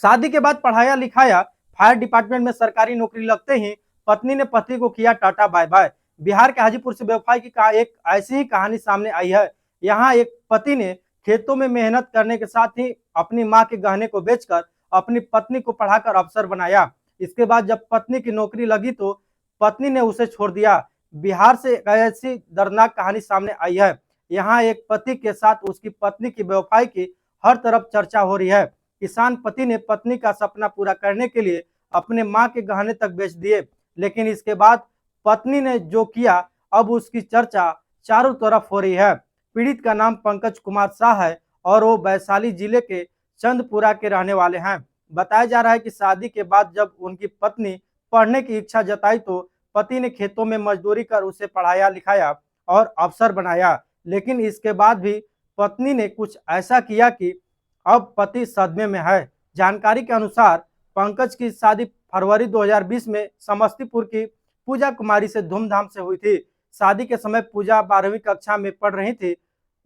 शादी के बाद पढ़ाया लिखाया, फायर डिपार्टमेंट में सरकारी नौकरी लगते ही पत्नी ने पति को किया टाटा बाय बाय। बिहार के हाजीपुर से बेवफाई की एक ऐसी ही कहानी सामने आई है। यहाँ एक पति ने खेतों में मेहनत करने के साथ ही अपनी मां के गहने को बेचकर अपनी पत्नी को पढ़ाकर अफसर बनाया। इसके बाद जब पत्नी की नौकरी लगी तो पत्नी ने उसे छोड़ दिया। बिहार से एक ऐसी दर्दनाक कहानी सामने आई है। यहाँ एक पति के साथ उसकी पत्नी की बेवफाई की हर तरफ चर्चा हो रही है। किसान पति ने पत्नी का सपना पूरा करने के लिए अपने मां के गहने तक बेच दिए, लेकिन इसके बाद पत्नी ने जो किया अब उसकी चर्चा चारों तरफ हो रही है। पीड़ित का नाम पंकज कुमार शाह है और वो वैशाली जिले के चंदपुरा के रहने वाले हैं। बताया जा रहा है कि शादी के बाद जब उनकी पत्नी पढ़ने की इच्छा जताई तो पति ने खेतों में मजदूरी कर उसे पढ़ाया लिखाया और अफसर बनाया, लेकिन इसके बाद भी पत्नी ने कुछ ऐसा किया कि अब पति सदमे में है। जानकारी के अनुसार पंकज की शादी फरवरी 2020 में समस्तीपुर की पूजा कुमारी से धूमधाम से हुई थी। शादी के समय पूजा 12वीं कक्षा में पढ़ रही थी।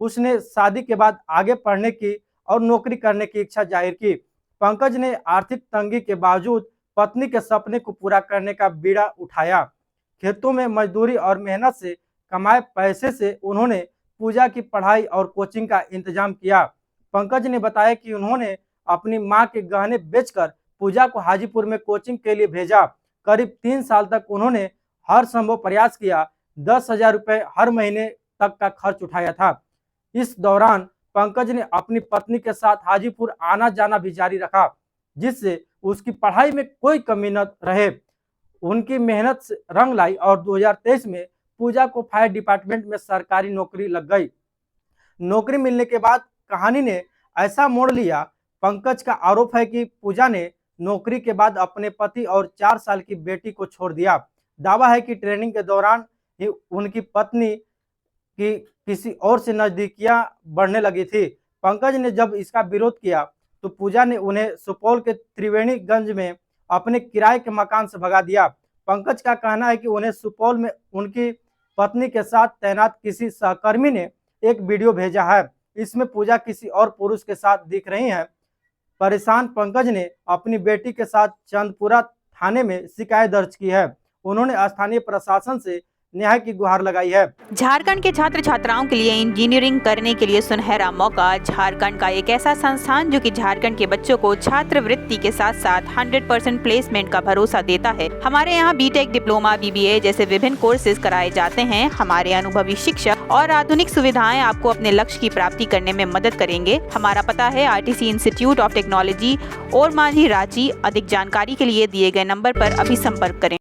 उसने शादी के बाद आगे पढ़ने की और नौकरी करने की इच्छा जाहिर की। पंकज ने आर्थिक तंगी के बावजूद पत्नी के सपने को पूरा करने का बीड़ा उठाया। खेतों में मजदूरी और मेहनत से कमाए पैसे से उन्होंने पूजा की पढ़ाई और कोचिंग का इंतजाम किया। पंकज ने बताया कि उन्होंने अपनी मां के गहने बेचकर पूजा को हाजीपुर में कोचिंग के लिए भेजा। करीब 3 साल तक उन्होंने हर संभव प्रयास किया। 10,000 रुपए हर महीने तक का खर्च उठाया था। इस दौरान पंकज ने अपनी पत्नी के साथ हाजीपुर आना जाना भी जारी रखा, जिससे उसकी पढ़ाई में कोई कमी न रहे। उनकी मेहनत से रंग लाई और 2023 में पूजा को फायर डिपार्टमेंट में सरकारी नौकरी लग गई। नौकरी मिलने के बाद कहानी ने ऐसा मोड़ लिया। पंकज का आरोप है कि पूजा ने नौकरी के बाद अपने पति और 4 साल की बेटी को छोड़ दिया। दावा है कि ट्रेनिंग के दौरान ही उनकी पत्नी की किसी और से नजदीकियां बढ़ने लगी थी। पंकज ने जब इसका विरोध किया तो पूजा ने उन्हें सुपौल के त्रिवेणीगंज में अपने किराए के मकान से भगा दिया। पंकज का कहना है कि उन्हें सुपौल में उनकी पत्नी के साथ तैनात किसी सहकर्मी ने एक वीडियो भेजा है। इसमें पूजा किसी और पुरुष के साथ दिख रही हैं। परेशान पंकज ने अपनी बेटी के साथ चंदपुरा थाने में शिकायत दर्ज की है। उन्होंने स्थानीय प्रशासन से न्याय की गुहार लगाई है। झारखंड के छात्र छात्राओं के लिए इंजीनियरिंग करने के लिए सुनहरा मौका। झारखंड का एक ऐसा संस्थान जो कि झारखंड के बच्चों को छात्रवृत्ति के साथ साथ 100% प्लेसमेंट का भरोसा देता है। हमारे यहाँ बीटेक, डिप्लोमा, बीबीए जैसे विभिन्न कोर्सेज कराए जाते हैं। हमारे अनुभवी शिक्षक और आधुनिक सुविधाएं आपको अपने लक्ष्य की प्राप्ति करने में मदद करेंगे। हमारा पता है आरटीसी इंस्टीट्यूट ऑफ टेक्नोलॉजी और मांझी, रांची। अधिक जानकारी के लिए दिए गए नंबर पर अभी संपर्क करें।